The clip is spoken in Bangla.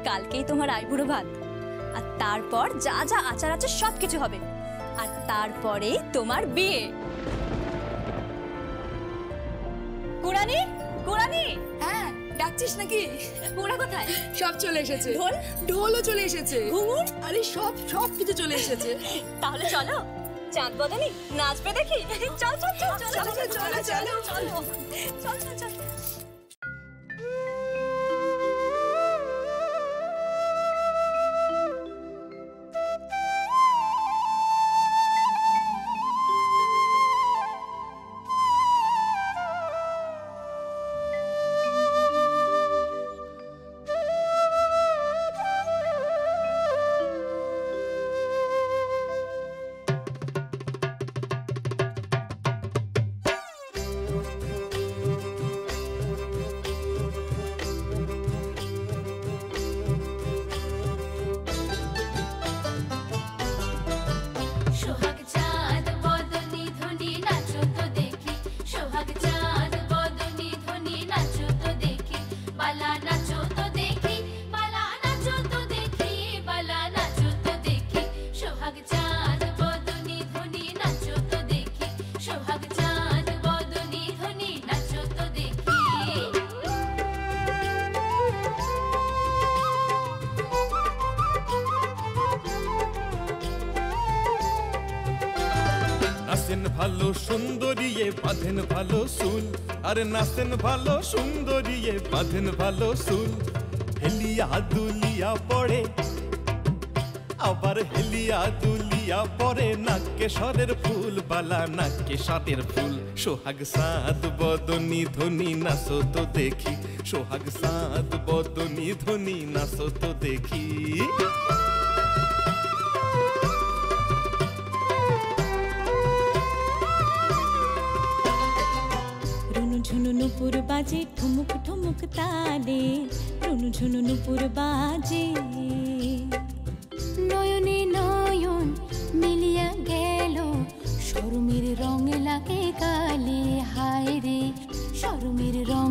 কালকেই তোমার আইবুড়ো ভাত, আর তারপর যা যা আচার আছে সবকিছু হবে, আর তারপরে তোমার বিয়ে। কুড়ানি, কুড়ানি। হ্যাঁ, ডাকছিস নাকি? কুড়া কোথায়? সব চলে এসেছে। ঢোল? ঢোলও চলে এসেছে। ঘুঙুর? আরে সব সব কিছু চলে এসেছে। তাহলে চলো চাঁদ বদনি নাচবে দেখি। চল চল চল চল চলো, চলো, চলো, চলো। চল চল চল। নাচেন ভালো সুন্দরিয়ে বাঁধেন ভালো চুল, আরে নাচেন ভালো সুন্দরিয়ে বাঁধেন ভালো চুল। হেলিয়া দুলিয়া পড়ে আবার হেলিয়া দুলিয়া পড়ে, নাকে সরের ফুল বালা নাকে সাতের ফুল। সোহাগ সাদ বদনি ধনি নাচো তো দেখি, সোহাগ সাদ বদনি ধনি নাচো তো দেখি। ঝুনু নুপুর বাজে ঠুমুক ঠুমুক তালে, রুনু ঝুনু নুপুর বাজে। নয়নে নয়ন মিলিয়া গেল, শরমের রঙে লাগে গালে, হায় রে শরমের রঙ